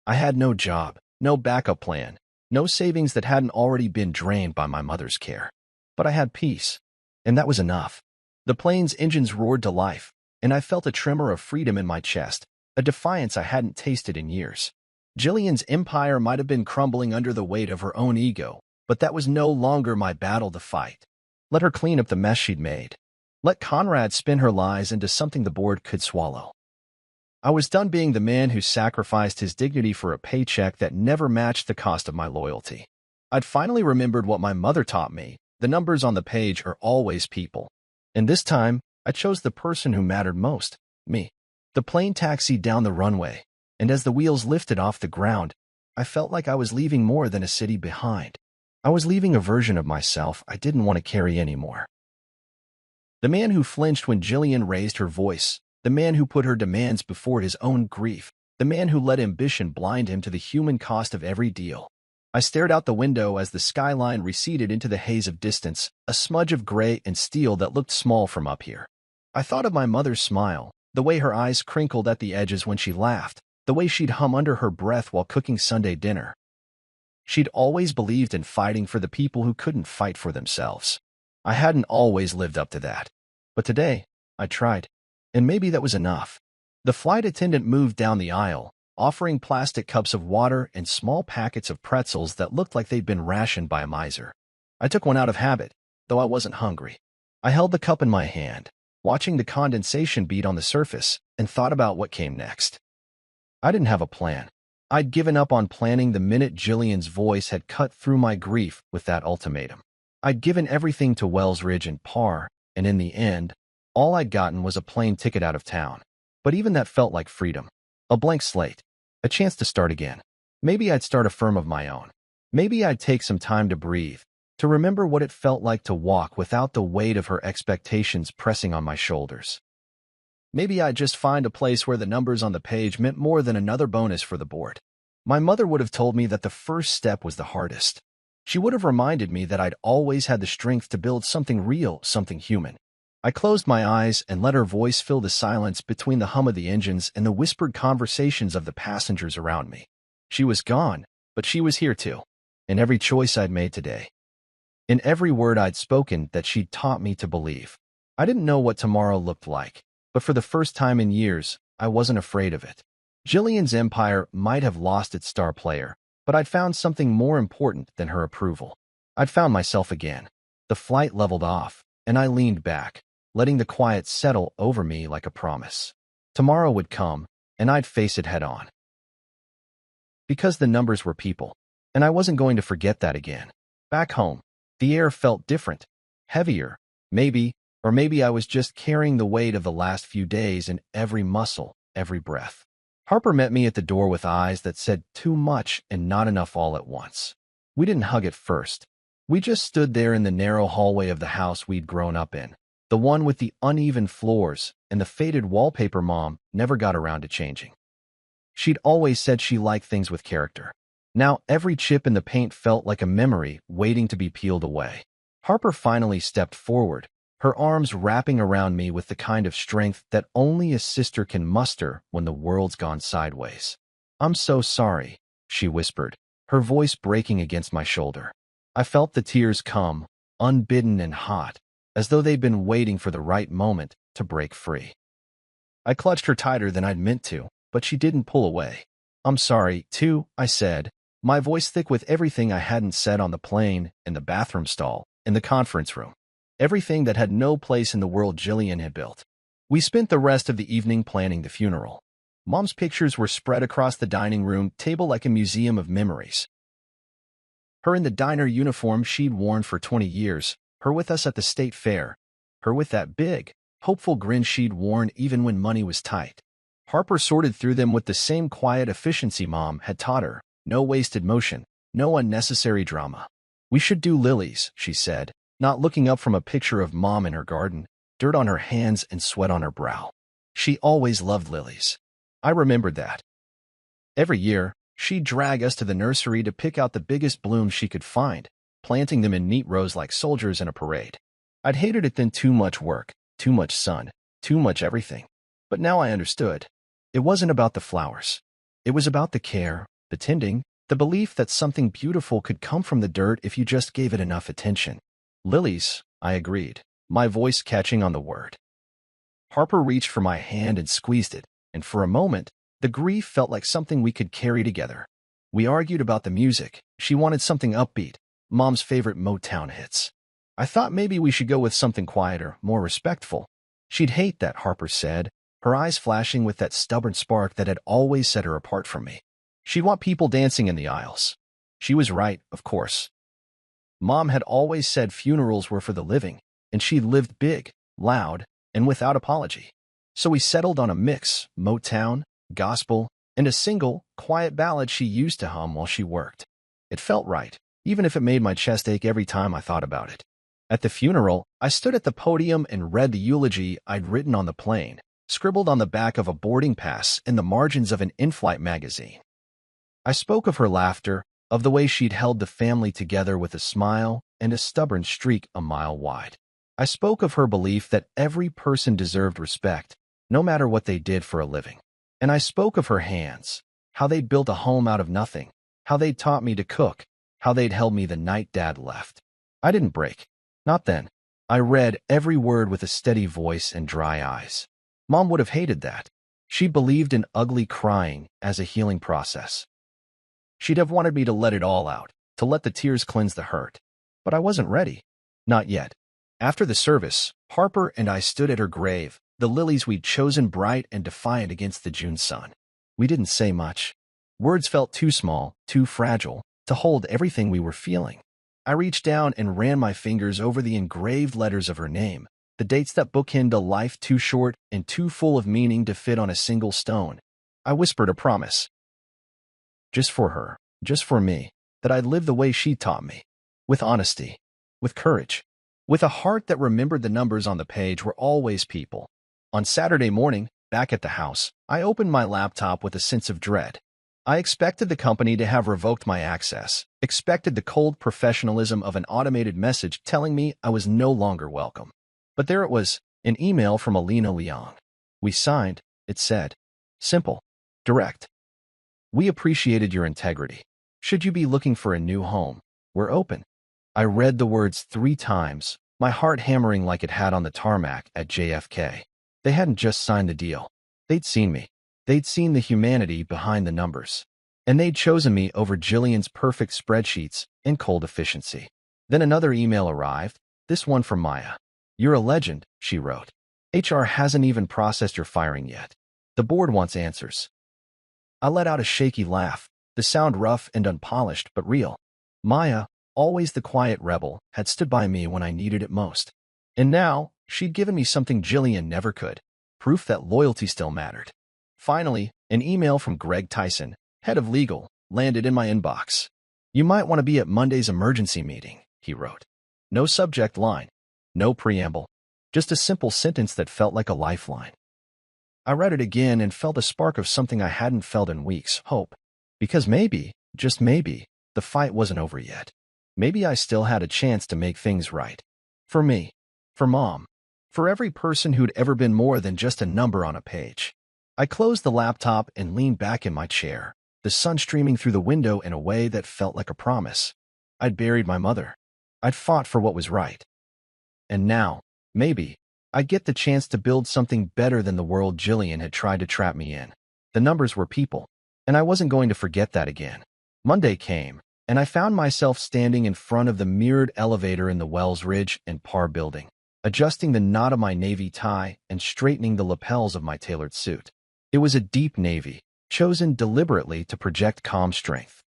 I had no job, no backup plan, no savings that hadn't already been drained by my mother's care. But I had peace, and that was enough. The plane's engines roared to life, and I felt a tremor of freedom in my chest, a defiance I hadn't tasted in years. Jillian's empire might have been crumbling under the weight of her own ego, but that was no longer my battle to fight. Let her clean up the mess she'd made. Let Conrad spin her lies into something the board could swallow. I was done being the man who sacrificed his dignity for a paycheck that never matched the cost of my loyalty. I'd finally remembered what my mother taught me. The numbers on the page are always people. And this time, I chose the person who mattered most, me. The plane taxied down the runway, and as the wheels lifted off the ground, I felt like I was leaving more than a city behind. I was leaving a version of myself I didn't want to carry anymore. The man who flinched when Jillian raised her voice, the man who put her demands before his own grief, the man who let ambition blind him to the human cost of every deal. I stared out the window as the skyline receded into the haze of distance, a smudge of gray and steel that looked small from up here. I thought of my mother's smile, the way her eyes crinkled at the edges when she laughed, the way she'd hum under her breath while cooking Sunday dinner. She'd always believed in fighting for the people who couldn't fight for themselves. I hadn't always lived up to that. But today, I tried. And maybe that was enough. The flight attendant moved down the aisle, offering plastic cups of water and small packets of pretzels that looked like they'd been rationed by a miser. I took one out of habit, though I wasn't hungry. I held the cup in my hand, watching the condensation bead on the surface, and thought about what came next. I didn't have a plan. I'd given up on planning the minute Jillian's voice had cut through my grief with that ultimatum. I'd given everything to Wells Ridge and Parr, and in the end, all I'd gotten was a plane ticket out of town. But even that felt like freedom. A blank slate. A chance to start again. Maybe I'd start a firm of my own. Maybe I'd take some time to breathe, to remember what it felt like to walk without the weight of her expectations pressing on my shoulders. Maybe I'd just find a place where the numbers on the page meant more than another bonus for the board. My mother would have told me that the first step was the hardest. She would have reminded me that I'd always had the strength to build something real, something human. I closed my eyes and let her voice fill the silence between the hum of the engines and the whispered conversations of the passengers around me. She was gone, but she was here too, in every choice I'd made today. In every word I'd spoken that she'd taught me to believe. I didn't know what tomorrow looked like, but for the first time in years, I wasn't afraid of it. Jillian's empire might have lost its star player, but I'd found something more important than her approval. I'd found myself again. The flight leveled off, and I leaned back, letting the quiet settle over me like a promise. Tomorrow would come, and I'd face it head on. Because the numbers were people, and I wasn't going to forget that again. Back home, the air felt different, heavier, maybe, or maybe I was just carrying the weight of the last few days in every muscle, every breath. Harper met me at the door with eyes that said too much and not enough all at once. We didn't hug at first. We just stood there in the narrow hallway of the house we'd grown up in, the one with the uneven floors and the faded wallpaper Mom never got around to changing. She'd always said she liked things with character. Now every chip in the paint felt like a memory waiting to be peeled away. Harper finally stepped forward, her arms wrapping around me with the kind of strength that only a sister can muster when the world's gone sideways. "I'm so sorry," she whispered, her voice breaking against my shoulder. I felt the tears come, unbidden and hot, as though they'd been waiting for the right moment to break free. I clutched her tighter than I'd meant to, but she didn't pull away. "I'm sorry, too," I said, my voice thick with everything I hadn't said on the plane, in the bathroom stall, in the conference room. everything that had no place in the world Jillian had built. We spent the rest of the evening planning the funeral. Mom's pictures were spread across the dining room table like a museum of memories. Her in the diner uniform she'd worn for 20 years, her with us at the state fair, her with that big, hopeful grin she'd worn even when money was tight. Harper sorted through them with the same quiet efficiency Mom had taught her, no wasted motion, no unnecessary drama. "We should do lilies," she said, not looking up from a picture of Mom in her garden, dirt on her hands and sweat on her brow. She always loved lilies. I remembered that. Every year, she'd drag us to the nursery to pick out the biggest blooms she could find, planting them in neat rows like soldiers in a parade. I'd hated it then, too much work, too much sun, too much everything. But now I understood. It wasn't about the flowers. It was about the care, the tending, the belief that something beautiful could come from the dirt if you just gave it enough attention. "Lilies," I agreed, my voice catching on the word. Harper reached for my hand and squeezed it, and for a moment, the grief felt like something we could carry together. We argued about the music. She wanted something upbeat, Mom's favorite Motown hits. I thought maybe we should go with something quieter, more respectful. She'd hate that, Harper said, her eyes flashing with that stubborn spark that had always set her apart from me. She'd want people dancing in the aisles. She was right, of course. Mom had always said funerals were for the living, and she'd lived big, loud, and without apology. So we settled on a mix, Motown, gospel, and a single, quiet ballad she used to hum while she worked. It felt right, even if it made my chest ache every time I thought about it. At the funeral, I stood at the podium and read the eulogy I'd written on the plane, scribbled on the back of a boarding pass in the margins of an in-flight magazine. I spoke of her laughter, of the way she'd held the family together with a smile and a stubborn streak a mile wide. I spoke of her belief that every person deserved respect, no matter what they did for a living. And I spoke of her hands, how they'd built a home out of nothing, how they'd taught me to cook, how they'd held me the night Dad left. I didn't break. Not then. I read every word with a steady voice and dry eyes. Mom would have hated that. She believed in ugly crying as a healing process. She'd have wanted me to let it all out, to let the tears cleanse the hurt. But I wasn't ready. Not yet. After the service, Harper and I stood at her grave, the lilies we'd chosen bright and defiant against the June sun. We didn't say much. Words felt too small, too fragile, to hold everything we were feeling. I reached down and ran my fingers over the engraved letters of her name, the dates that bookend a life too short and too full of meaning to fit on a single stone. I whispered a promise. Just for her, just for me, that I'd live the way she taught me. With honesty, with courage, with a heart that remembered the numbers on the page were always people. On Saturday morning, back at the house, I opened my laptop with a sense of dread. I expected the company to have revoked my access, expected the cold professionalism of an automated message telling me I was no longer welcome. But there it was, an email from Alina Leong. "We signed," it said. Simple. Direct. "We appreciated your integrity. Should you be looking for a new home, we're open." I read the words 3 times, my heart hammering like it had on the tarmac at JFK. They hadn't just signed the deal. They'd seen me. They'd seen the humanity behind the numbers. And they'd chosen me over Jillian's perfect spreadsheets and cold efficiency. Then another email arrived, this one from Maya. "You're a legend," she wrote. "HR hasn't even processed your firing yet. The board wants answers." I let out a shaky laugh, the sound rough and unpolished but real. Maya, always the quiet rebel, had stood by me when I needed it most. And now, she'd given me something Jillian never could, proof that loyalty still mattered. Finally, an email from Greg Tyson, head of legal, landed in my inbox. "You might want to be at Monday's emergency meeting," he wrote. No subject line, no preamble, just a simple sentence that felt like a lifeline. I read it again and felt a spark of something I hadn't felt in weeks, hope. Because maybe, just maybe, the fight wasn't over yet. Maybe I still had a chance to make things right. For me, for Mom, for every person who'd ever been more than just a number on a page. I closed the laptop and leaned back in my chair, the sun streaming through the window in a way that felt like a promise. I'd buried my mother. I'd fought for what was right. And now, maybe, I'd get the chance to build something better than the world Jillian had tried to trap me in. The numbers were people, and I wasn't going to forget that again. Monday came, and I found myself standing in front of the mirrored elevator in the Wells Ridge and Parr building, adjusting the knot of my navy tie and straightening the lapels of my tailored suit. It was a deep navy, chosen deliberately to project calm strength.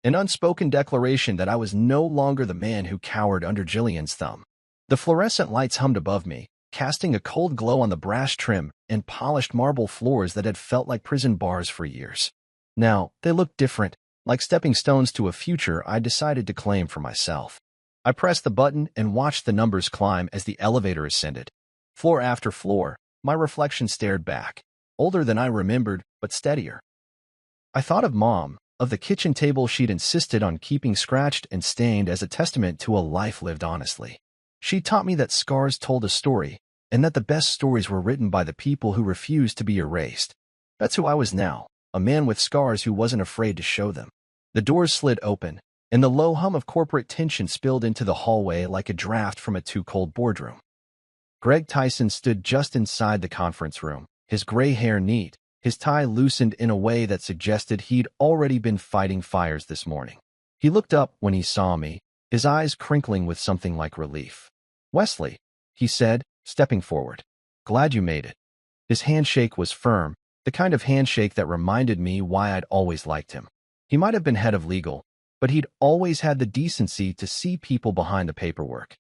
An unspoken declaration that I was no longer the man who cowered under Jillian's thumb. The fluorescent lights hummed above me, casting a cold glow on the brass trim and polished marble floors that had felt like prison bars for years. Now, they looked different, like stepping stones to a future I decided to claim for myself. I pressed the button and watched the numbers climb as the elevator ascended. Floor after floor, my reflection stared back, older than I remembered, but steadier. I thought of Mom, of the kitchen table she'd insisted on keeping scratched and stained as a testament to a life lived honestly. She taught me that scars told a story, and that the best stories were written by the people who refused to be erased. That's who I was now, a man with scars who wasn't afraid to show them. The doors slid open, and the low hum of corporate tension spilled into the hallway like a draft from a too-cold boardroom. Greg Tyson stood just inside the conference room, his gray hair neat, his tie loosened in a way that suggested he'd already been fighting fires this morning. He looked up when he saw me, his eyes crinkling with something like relief. "Wesley," he said, stepping forward. "Glad you made it." His handshake was firm, the kind of handshake that reminded me why I'd always liked him. He might have been head of legal, but he'd always had the decency to see people behind the paperwork.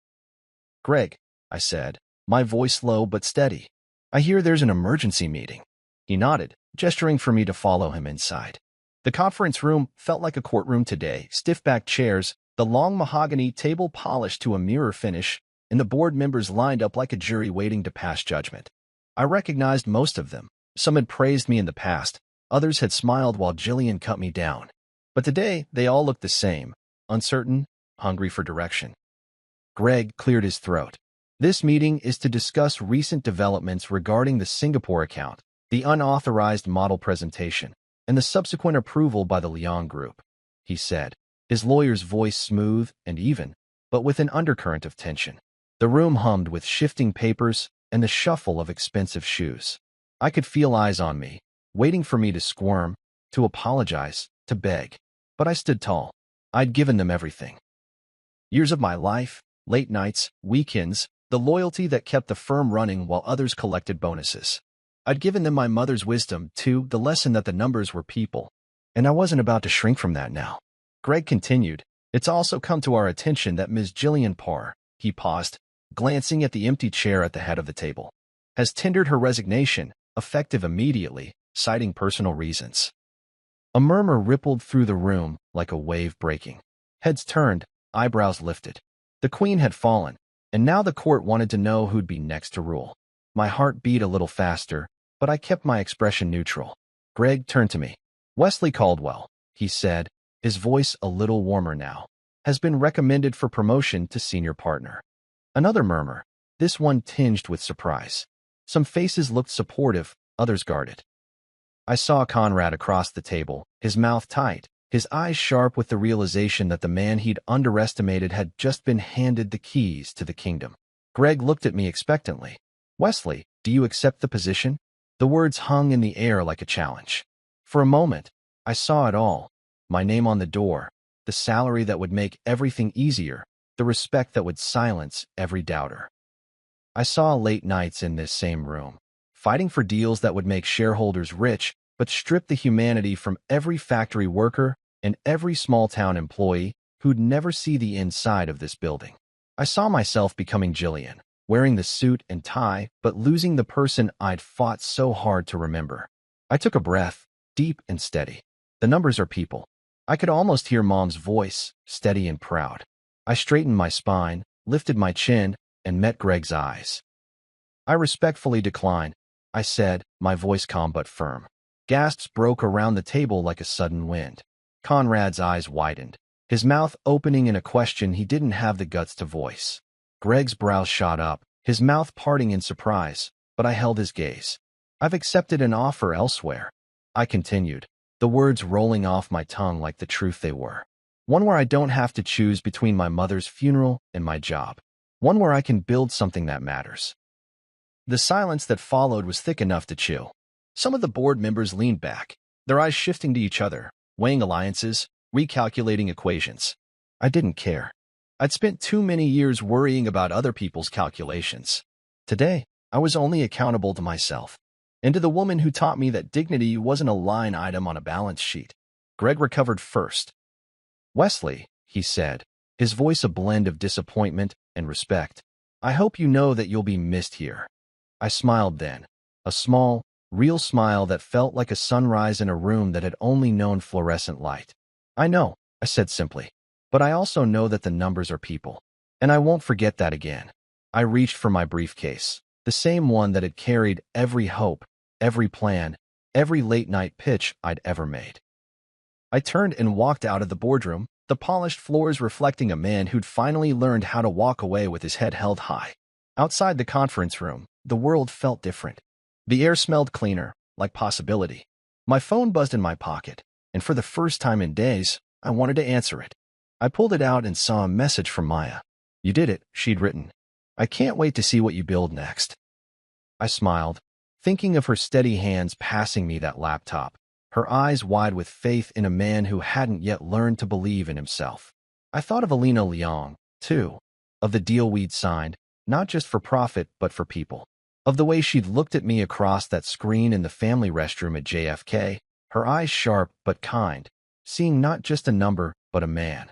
"Greg," I said, my voice low but steady, "I hear there's an emergency meeting." He nodded, gesturing for me to follow him inside. The conference room felt like a courtroom today, stiff-backed chairs, the long mahogany table polished to a mirror finish, and the board members lined up like a jury waiting to pass judgment. I recognized most of them. Some had praised me in the past, others had smiled while Jillian cut me down. But today, they all looked the same, uncertain, hungry for direction. Greg cleared his throat. "This meeting is to discuss recent developments regarding the Singapore account, the unauthorized model presentation, and the subsequent approval by the Leon Group," he said, his lawyer's voice smooth and even, but with an undercurrent of tension. The room hummed with shifting papers and the shuffle of expensive shoes. I could feel eyes on me, waiting for me to squirm, to apologize, to beg. But I stood tall. I'd given them everything. Years of my life, late nights, weekends, the loyalty that kept the firm running while others collected bonuses. I'd given them my mother's wisdom, too, the lesson that the numbers were people. And I wasn't about to shrink from that now. Greg continued, "It's also come to our attention that Ms. Jillian Parr," he paused, glancing at the empty chair at the head of the table, "has tendered her resignation, effective immediately, citing personal reasons." A murmur rippled through the room like a wave breaking. Heads turned, eyebrows lifted. The Queen had fallen, and now the court wanted to know who'd be next to rule. My heart beat a little faster, but I kept my expression neutral. Greg turned to me. "Wesley Caldwell," he said, his voice a little warmer now, "has been recommended for promotion to senior partner." Another murmur, this one tinged with surprise. Some faces looked supportive, others guarded. I saw Conrad across the table, his mouth tight, his eyes sharp with the realization that the man he'd underestimated had just been handed the keys to the kingdom. Greg looked at me expectantly. "Wesley, do you accept the position?" The words hung in the air like a challenge. For a moment, I saw it all. My name on the door, the salary that would make everything easier, the respect that would silence every doubter. I saw late nights in this same room, fighting for deals that would make shareholders rich, but strip the humanity from every factory worker and every small-town employee who'd never see the inside of this building. I saw myself becoming Jillian, wearing the suit and tie, but losing the person I'd fought so hard to remember. I took a breath, deep and steady. The numbers are people. I could almost hear Mom's voice, steady and proud. I straightened my spine, lifted my chin, and met Greg's eyes. "I respectfully decline," I said, my voice calm but firm. Gasps broke around the table like a sudden wind. Conrad's eyes widened, his mouth opening in a question he didn't have the guts to voice. Greg's brows shot up, his mouth parting in surprise, but I held his gaze. "I've accepted an offer elsewhere," I continued, the words rolling off my tongue like the truth they were. "One where I don't have to choose between my mother's funeral and my job. One where I can build something that matters." The silence that followed was thick enough to chill. Some of the board members leaned back, their eyes shifting to each other, weighing alliances, recalculating equations. I didn't care. I'd spent too many years worrying about other people's calculations. Today, I was only accountable to myself, and to the woman who taught me that dignity wasn't a line item on a balance sheet. Greg recovered first. "Wesley," he said, his voice a blend of disappointment and respect, "I hope you know that you'll be missed here." I smiled then, a small, real smile that felt like a sunrise in a room that had only known fluorescent light. "I know," I said simply, "but I also know that the numbers are people, and I won't forget that again." I reached for my briefcase, the same one that had carried every hope, every plan, every late-night pitch I'd ever made. I turned and walked out of the boardroom, the polished floors reflecting a man who'd finally learned how to walk away with his head held high. Outside the conference room, the world felt different. The air smelled cleaner, like possibility. My phone buzzed in my pocket, and for the first time in days, I wanted to answer it. I pulled it out and saw a message from Maya. "You did it," she'd written. "I can't wait to see what you build next." I smiled, thinking of her steady hands passing me that laptop, her eyes wide with faith in a man who hadn't yet learned to believe in himself. I thought of Alina Leong, too, of the deal we'd signed, not just for profit but for people, of the way she'd looked at me across that screen in the family restroom at JFK, her eyes sharp but kind, seeing not just a number but a man.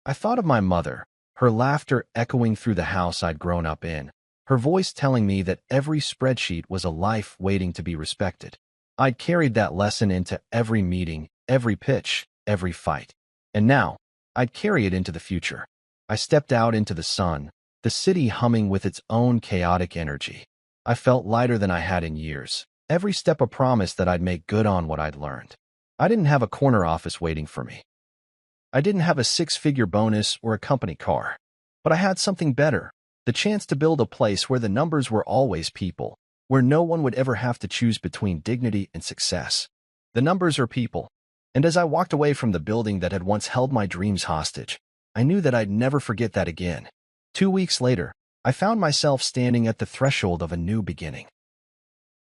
I thought of my mother, her laughter echoing through the house I'd grown up in, her voice telling me that every spreadsheet was a life waiting to be respected. I'd carried that lesson into every meeting, every pitch, every fight. And now, I'd carry it into the future. I stepped out into the sun, the city humming with its own chaotic energy. I felt lighter than I had in years, every step a promise that I'd make good on what I'd learned. I didn't have a corner office waiting for me. I didn't have a six-figure bonus or a company car. But I had something better, the chance to build a place where the numbers were always people, where no one would ever have to choose between dignity and success. The numbers are people. And as I walked away from the building that had once held my dreams hostage, I knew that I'd never forget that again. 2 weeks later, I found myself standing at the threshold of a new beginning.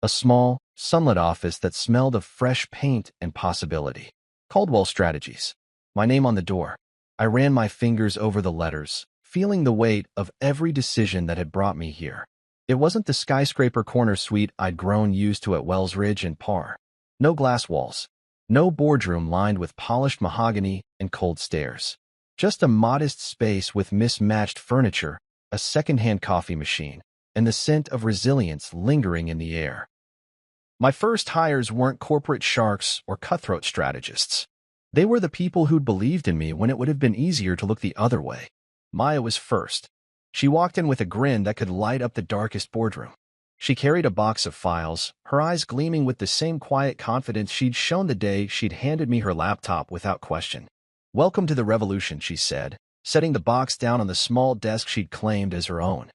A small, sunlit office that smelled of fresh paint and possibility. Caldwell Strategies. My name on the door. I ran my fingers over the letters, feeling the weight of every decision that had brought me here. It wasn't the skyscraper corner suite I'd grown used to at Wells Ridge and Parr. No glass walls. No boardroom lined with polished mahogany and cold stairs. Just a modest space with mismatched furniture, a second-hand coffee machine, and the scent of resilience lingering in the air. My first hires weren't corporate sharks or cutthroat strategists. They were the people who'd believed in me when it would have been easier to look the other way. Maya was first. She walked in with a grin that could light up the darkest boardroom. She carried a box of files, her eyes gleaming with the same quiet confidence she'd shown the day she'd handed me her laptop without question. "Welcome to the revolution," she said, setting the box down on the small desk she'd claimed as her own.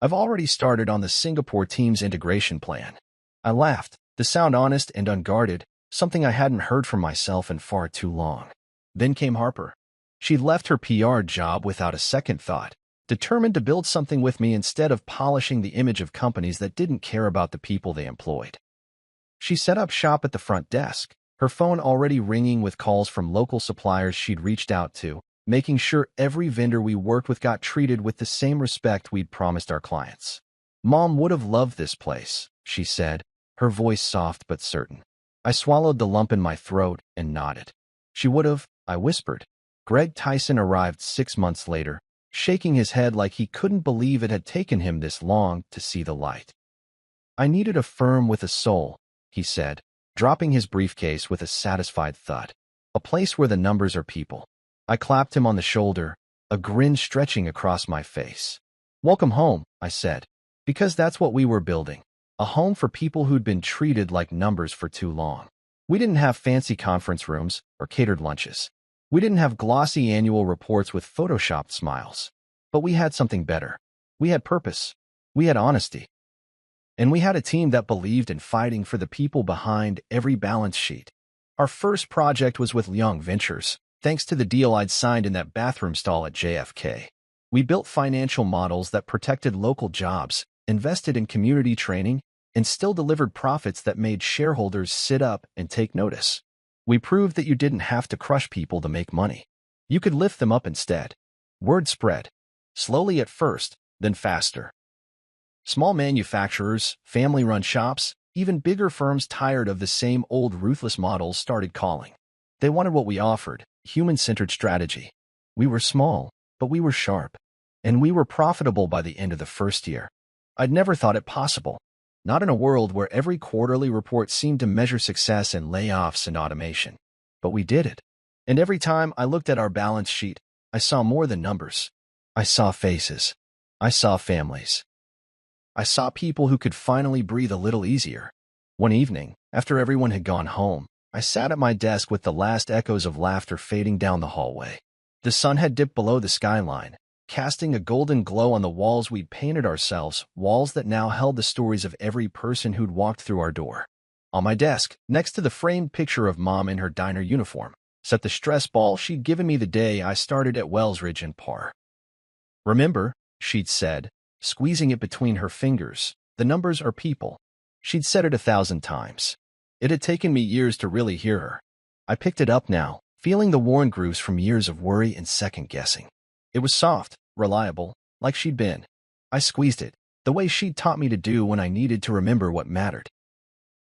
"I've already started on the Singapore team's integration plan." I laughed, the sound honest and unguarded, something I hadn't heard from myself in far too long. Then came Harper. She'd left her PR job without a second thought, determined to build something with me instead of polishing the image of companies that didn't care about the people they employed. She set up shop at the front desk, her phone already ringing with calls from local suppliers she'd reached out to, making sure every vendor we worked with got treated with the same respect we'd promised our clients. "Mom would have loved this place," she said, her voice soft but certain. I swallowed the lump in my throat and nodded. "She would have," I whispered. Greg Tyson arrived 6 months later, shaking his head like he couldn't believe it had taken him this long to see the light. "I needed a firm with a soul," he said, dropping his briefcase with a satisfied thud. "A place where the numbers are people." I clapped him on the shoulder, a grin stretching across my face. "Welcome home," I said, because that's what we were building. A home for people who'd been treated like numbers for too long. We didn't have fancy conference rooms or catered lunches. We didn't have glossy annual reports with photoshopped smiles. But we had something better. We had purpose. We had honesty. And we had a team that believed in fighting for the people behind every balance sheet. Our first project was with Young Ventures, thanks to the deal I'd signed in that bathroom stall at JFK. We built financial models that protected local jobs, invested in community training, and still delivered profits that made shareholders sit up and take notice. We proved that you didn't have to crush people to make money. You could lift them up instead. Word spread. Slowly at first, then faster. Small manufacturers, family-run shops, even bigger firms tired of the same old ruthless models started calling. They wanted what we offered, human-centered strategy. We were small, but we were sharp. And we were profitable by the end of the first year. I'd never thought it possible. Not in a world where every quarterly report seemed to measure success in layoffs and automation. But we did it. And every time I looked at our balance sheet, I saw more than numbers. I saw faces. I saw families. I saw people who could finally breathe a little easier. One evening, after everyone had gone home, I sat at my desk with the last echoes of laughter fading down the hallway. The sun had dipped below the skyline, casting a golden glow on the walls we'd painted ourselves, walls that now held the stories of every person who'd walked through our door. On my desk, next to the framed picture of Mom in her diner uniform, sat the stress ball she'd given me the day I started at Wellsridge and Parr. "Remember," she'd said, squeezing it between her fingers, "the numbers are people." She'd said it 1,000 times. It had taken me years to really hear her. I picked it up now, feeling the worn grooves from years of worry and second-guessing. It was soft, reliable, like she'd been. I squeezed it, the way she'd taught me to do when I needed to remember what mattered.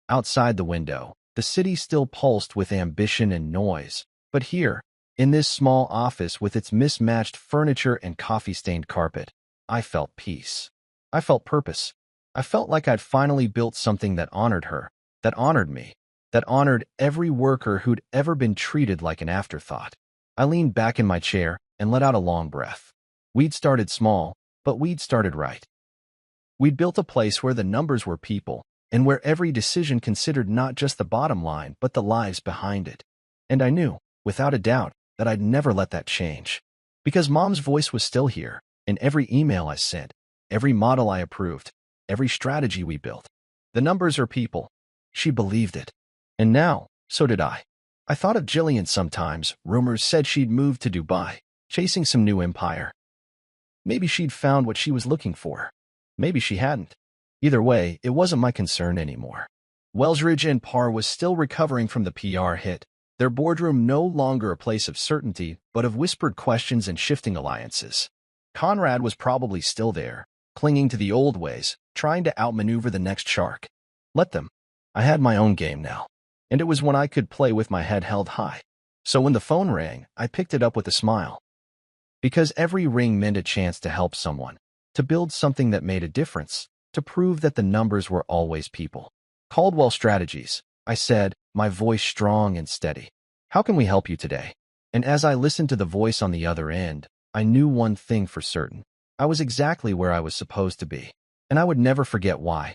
Outside the window, the city still pulsed with ambition and noise. But here, in this small office with its mismatched furniture and coffee-stained carpet, I felt peace. I felt purpose. I felt like I'd finally built something that honored her, that honored me, that honored every worker who'd ever been treated like an afterthought. I leaned back in my chair and let out a long breath. We'd started small, but we'd started right. We'd built a place where the numbers were people, and where every decision considered not just the bottom line, but the lives behind it. And I knew, without a doubt, that I'd never let that change. Because Mom's voice was still here, in every email I sent, every model I approved, every strategy we built. The numbers are people. She believed it. And now, so did I. I thought of Jillian sometimes. Rumors said she'd moved to Dubai, chasing some new empire. Maybe she'd found what she was looking for. Maybe she hadn't. Either way, it wasn't my concern anymore. Wellsridge and Parr was still recovering from the PR hit, their boardroom no longer a place of certainty, but of whispered questions and shifting alliances. Conrad was probably still there, clinging to the old ways, trying to outmaneuver the next shark. Let them. I had my own game now, and it was one I could play with my head held high. So when the phone rang, I picked it up with a smile. Because every ring meant a chance to help someone, to build something that made a difference, to prove that the numbers were always people. Caldwell Strategies, I said, my voice strong and steady. How can we help you today? And as I listened to the voice on the other end, I knew one thing for certain. I was exactly where I was supposed to be, and I would never forget why.